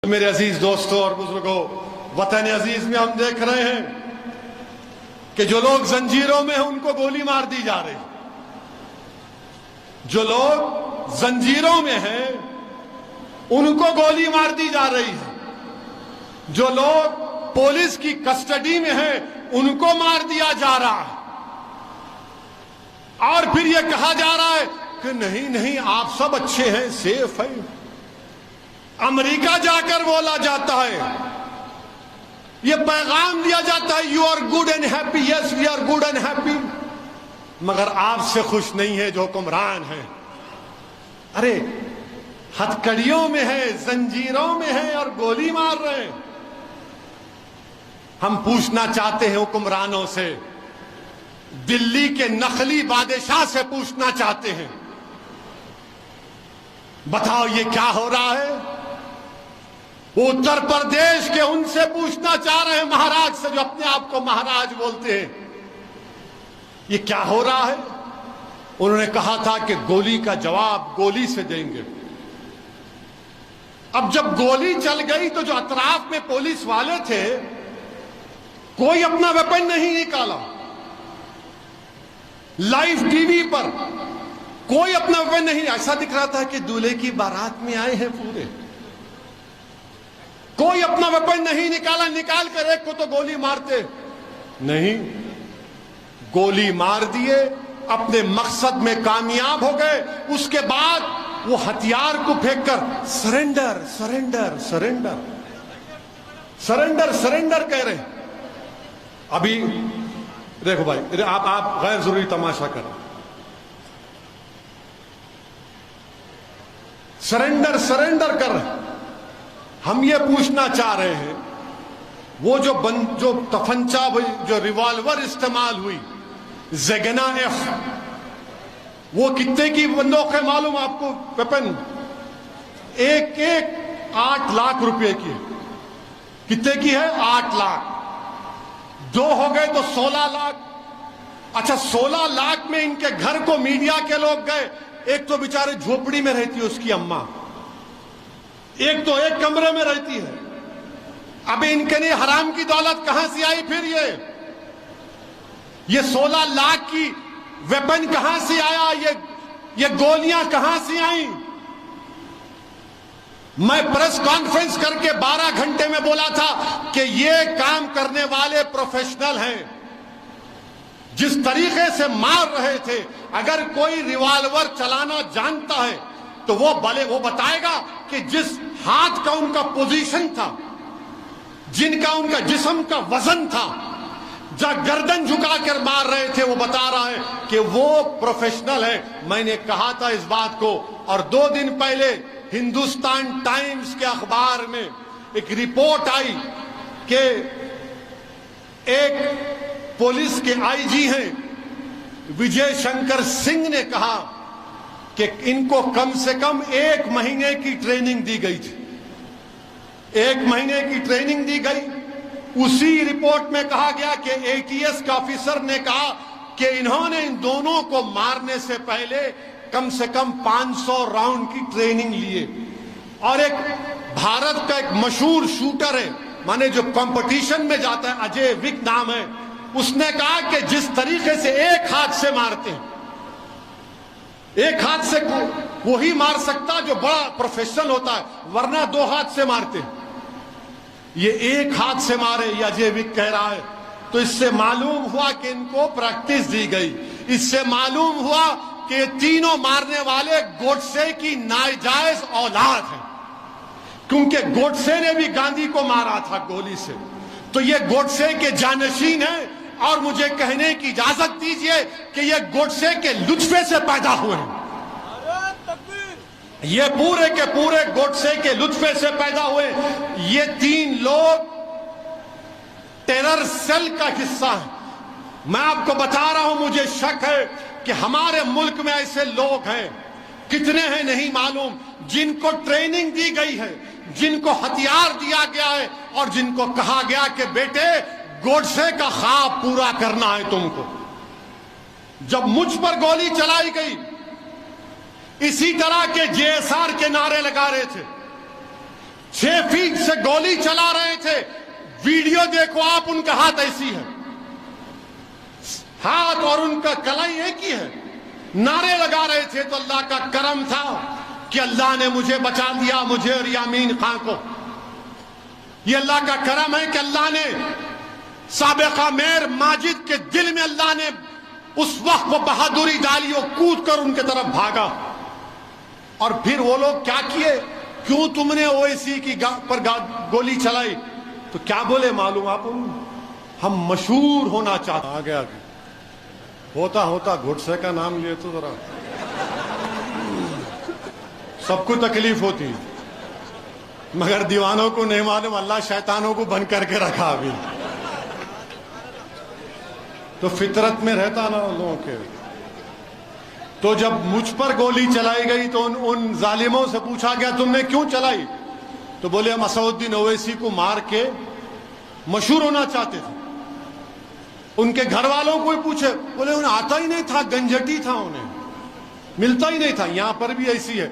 मेरे अजीज दोस्तों और बुजुर्गों, वतन अजीज में हम देख रहे हैं कि जो लोग जंजीरों में हैं उनको गोली मार दी जा रही। जो लोग जंजीरों में हैं उनको गोली मार दी जा रही है। जो लोग पुलिस की कस्टडी में हैं उनको मार दिया जा रहा है। और फिर यह कहा जा रहा है कि नहीं नहीं आप सब अच्छे हैं, सेफ है। अमेरिका जाकर बोला जाता है, यह पैगाम दिया जाता है, you are good and happy, yes we are good and happy, मगर आपसे खुश नहीं है जो हुक्मरान है। अरे हथकड़ियों में है, जंजीरों में है और गोली मार रहे हैं। हम पूछना चाहते हैं हुक्मरानों से, दिल्ली के नकली बादशाह से पूछना चाहते हैं, बताओ ये क्या हो रहा है। उत्तर प्रदेश के उनसे पूछना चाह रहे हैं, महाराज से, जो अपने आप को महाराज बोलते हैं, ये क्या हो रहा है। उन्होंने कहा था कि गोली का जवाब गोली से देंगे। अब जब गोली चल गई तो जो अतराफ में पुलिस वाले थे, कोई अपना वेपन नहीं निकाला। लाइव टीवी पर कोई अपना वेपन नहीं, ऐसा दिख रहा था कि दूल्हे की बारात में आए हैं पूरे। कोई अपना वेपन नहीं निकाला, निकाल कर एक को तो गोली मारते नहीं, गोली मार दिए, अपने मकसद में कामयाब हो गए। उसके बाद वो हथियार को फेंककर surrender surrender surrender surrender surrender कह रहे हैं। अभी देखो भाई, आप गैर जरूरी तमाशा कर रहे, सरेंडर सरेंडर कर रहे हैं। हम ये पूछना चाह रहे हैं, वो जो तफंचा, जो रिवॉल्वर इस्तेमाल हुई, ज़ेगना एफ, वो कितने की बंदूक है मालूम आपको? वेपन एक 8 लाख रुपए की है। कितने की है? 8 लाख। 2 हो गए तो 16 लाख। अच्छा, 16 लाख में इनके घर को मीडिया के लोग गए। एक तो बेचारे झोपड़ी में रहती है उसकी अम्मा, एक तो एक कमरे में रहती है। अब इनके लिए हराम की दौलत कहां से आई? फिर ये 16 लाख की वेपन कहां से आया? ये गोलियां कहां से आई? मैं प्रेस कॉन्फ्रेंस करके 12 घंटे में बोला था कि ये काम करने वाले प्रोफेशनल हैं। जिस तरीके से मार रहे थे, अगर कोई रिवॉल्वर चलाना जानता है तो वो बताएगा कि जिस हाथ का उनका पोजीशन था, जिनका उनका जिस्म का वजन था, जब गर्दन झुकाकर मार रहे थे, वो बता रहा है कि वो प्रोफेशनल है। मैंने कहा था इस बात को, और 2 दिन पहले हिंदुस्तान टाइम्स के अखबार में एक रिपोर्ट आई कि एक पुलिस के आईजी हैं विजय शंकर सिंह ने कहा कि इनको कम से कम 1 महीने की ट्रेनिंग दी गई थी। 1 महीने की ट्रेनिंग दी गई। उसी रिपोर्ट में कहा गया कि एटीएस का ऑफिसर ने कहा कि इन्होंने इन दोनों को मारने से पहले कम से कम 500 राउंड की ट्रेनिंग लिए। और एक भारत का एक मशहूर शूटर है, माने जो कंपटीशन में जाता है, अजय विक नाम है, उसने कहा कि जिस तरीके से एक हाथ से मारते हैं, एक हाथ से वही मार सकता जो बड़ा प्रोफेशनल होता है, वरना 2 हाथ से मारते हैं। ये एक हाथ से मारे, ये अजय विक कह रहा है। तो इससे मालूम हुआ कि इनको प्रैक्टिस दी गई। इससे मालूम हुआ कि तीनों मारने वाले गोडसे की नाजायज औलाद हैं, क्योंकि गोडसे ने भी गांधी को मारा था गोली से। तो ये गोडसे के जानशीन हैं। और मुझे कहने की इजाजत दीजिए कि ये गोडसे के लुत्फे से पैदा हुए हैं। ये पूरे के पूरे गोडसे के लुत्फे से पैदा हुए। ये 3 लोग टेरर सेल का हिस्सा हैं। मैं आपको बता रहा हूं, मुझे शक है कि हमारे मुल्क में ऐसे लोग हैं, कितने हैं नहीं मालूम, जिनको ट्रेनिंग दी गई है, जिनको हथियार दिया गया है और जिनको कहा गया कि बेटे गोडसे का ख्वाब पूरा करना है तुमको। जब मुझ पर गोली चलाई गई, इसी तरह के जेएसआर के नारे लगा रहे थे, 6 फीट से गोली चला रहे थे। वीडियो देखो आप, उनका हाथ ऐसी है, हाथ और उनका कलाई एक ही है। नारे लगा रहे थे। तो अल्लाह का करम था कि अल्लाह ने मुझे बचा दिया, मुझे और यामीन खां को। ये अल्लाह का करम है कि अल्लाह ने साबिका मेयर माजिद के दिल में अल्लाह ने उस वक्त वो बहादुरी डाली, वो कूद कर उनके तरफ भागा। और फिर वो लोग क्या किए, क्यों तुमने ओवैसी की पर गोली चलाई? तो क्या बोले मालूम आपको? हम मशहूर होना चाहते। आगे आगे होता होता घुटसे का नाम लिए तो जरा सबको तकलीफ होती है, मगर दीवानों को नहीं मालूम अल्लाह शैतानों को बंद करके रखा अभी। तो फितरत में रहता ना लोगों के। तो जब मुझ पर गोली चलाई गई तो उन जालिमों से पूछा गया तुमने क्यों चलाई? तो बोले हम असदुद्दीन ओवैसी को मार के मशहूर होना चाहते थे। उनके घर वालों को ही पूछे, बोले उन्हें आता ही नहीं था, गंजटी था, उन्हें मिलता ही नहीं था। यहां पर भी ऐसी है,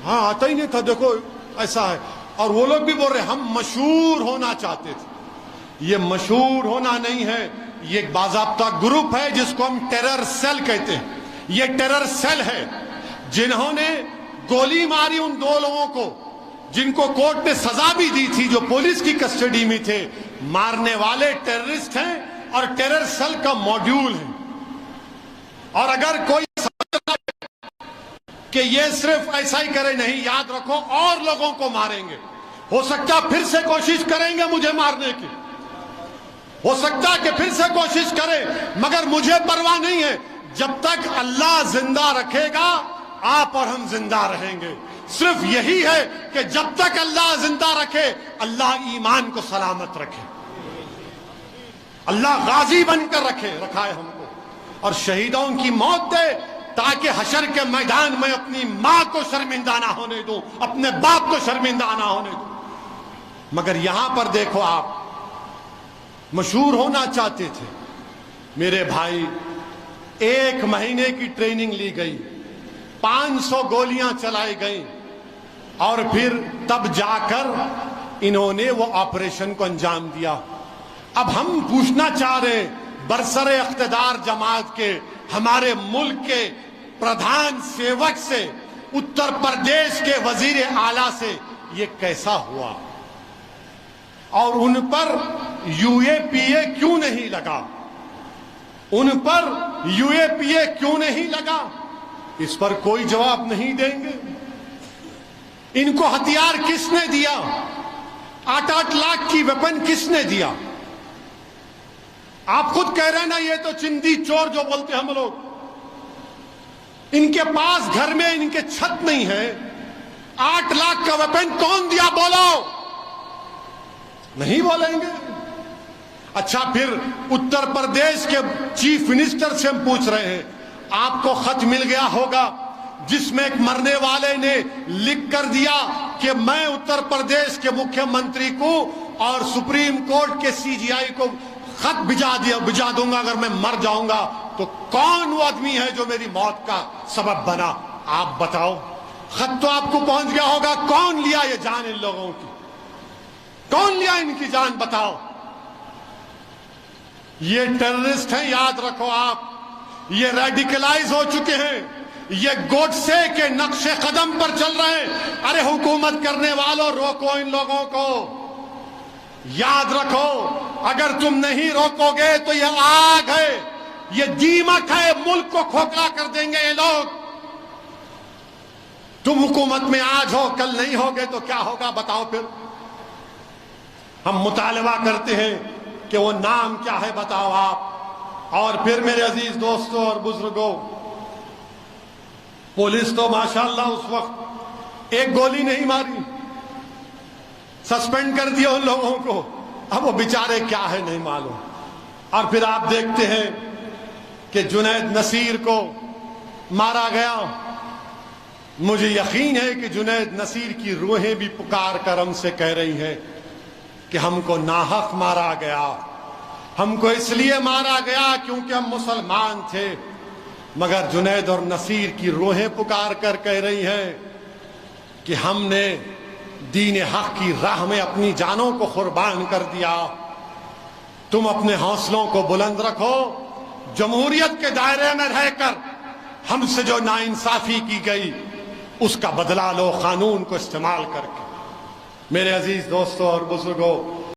हाँ आता ही नहीं था, देखो ऐसा है। और वो लोग भी बोल रहे हम मशहूर होना चाहते थे। ये मशहूर होना नहीं है, ये एक बाज़ाब्ता ग्रुप है जिसको हम टेरर सेल कहते हैं। ये टेरर सेल है जिन्होंने गोली मारी उन 2 लोगों को, जिनको कोर्ट ने सजा भी दी थी, जो पुलिस की कस्टडी में थे। मारने वाले टेररिस्ट हैं और टेरर सेल का मॉड्यूल है। और अगर कोई समझ रहा है कि ये सिर्फ ऐसा ही करे, नहीं, याद रखो और लोगों को मारेंगे। हो सकता फिर से कोशिश करेंगे मुझे मारने की, हो सकता कि फिर से कोशिश करें, मगर मुझे परवाह नहीं है। जब तक अल्लाह जिंदा रखेगा आप और हम जिंदा रहेंगे। सिर्फ यही है कि जब तक अल्लाह जिंदा रखे, अल्लाह ईमान को सलामत रखे, अल्लाह गाजी बनकर रखा है हमको, और शहीदों की मौत दे ताकि हशर के मैदान में अपनी मां को शर्मिंदा ना होने दूं, अपने बाप को शर्मिंदा ना होने दूं। मगर यहां पर देखो, आप मशहूर होना चाहते थे। मेरे भाई, 1 महीने की ट्रेनिंग ली गई, 500 गोलियां चलाई गई, और फिर तब जाकर इन्होंने वो ऑपरेशन को अंजाम दिया। अब हम पूछना चाह रहे बरसरे इख्तिदार जमात के, हमारे मुल्क के प्रधान सेवक से, उत्तर प्रदेश के वजीर आला से, ये कैसा हुआ? और उन पर यूएपीए क्यों नहीं लगा? उन पर यूएपीए क्यों नहीं लगा? इस पर कोई जवाब नहीं देंगे। इनको हथियार किसने दिया? 8-8 लाख की वेपन किसने दिया? आप खुद कह रहे हैं ना, ये तो चिंदी चोर जो बोलते हम लोग। इनके पास घर में इनके छत नहीं है, 8 लाख का वेपन कौन दिया? बोलो। नहीं बोलेंगे। अच्छा, फिर उत्तर प्रदेश के चीफ मिनिस्टर से हम पूछ रहे हैं, आपको खत मिल गया होगा जिसमें एक मरने वाले ने लिख कर दिया कि मैं उत्तर प्रदेश के मुख्यमंत्री को और सुप्रीम कोर्ट के सीजीआई को खत भिजा दूंगा अगर मैं मर जाऊंगा। तो कौन वो आदमी है जो मेरी मौत का सबब बना? आप बताओ। खत तो आपको पहुंच गया होगा, कौन लिया ये जान इन लोगों की? कौन लिया इनकी जान? बताओ। ये टेररिस्ट हैं, याद रखो आप। ये रेडिकलाइज हो चुके हैं, ये गोडसे के नक्शे कदम पर चल रहे हैं। अरे हुकूमत करने वालों, रोको इन लोगों को। याद रखो, अगर तुम नहीं रोकोगे तो ये आग है, ये दीमक है, मुल्क को खोखला कर देंगे ये लोग। तुम हुकूमत में आज हो, कल नहीं होगे तो क्या होगा? बताओ। फिर हम मुतालबा करते हैं कि वो नाम क्या है, बताओ आप। और फिर मेरे अजीज दोस्तों और बुजुर्गों, पुलिस तो माशाअल्लाह उस वक्त एक गोली नहीं मारी, सस्पेंड कर दिया उन लोगों को। अब वो बेचारे क्या है नहीं मालूम। और फिर आप देखते हैं कि जुनैद नसीर को मारा गया। मुझे यकीन है कि जुनैद नसीर की रूहें भी पुकार कर हमसे कह रही हैं कि हमको नाहक मारा गया, हमको इसलिए मारा गया क्योंकि हम मुसलमान थे। मगर जुनैद और नसीर की रूहें पुकार कर कह रही हैं कि हमने दीन हक की राह में अपनी जानों को कुर्बान कर दिया। तुम अपने हौसलों को बुलंद रखो। जमहूरियत के दायरे में रहकर हमसे जो नाइंसाफी की गई उसका बदला लो कानून को इस्तेमाल करके। मेरे अजीज दोस्तों और बुजुर्गों,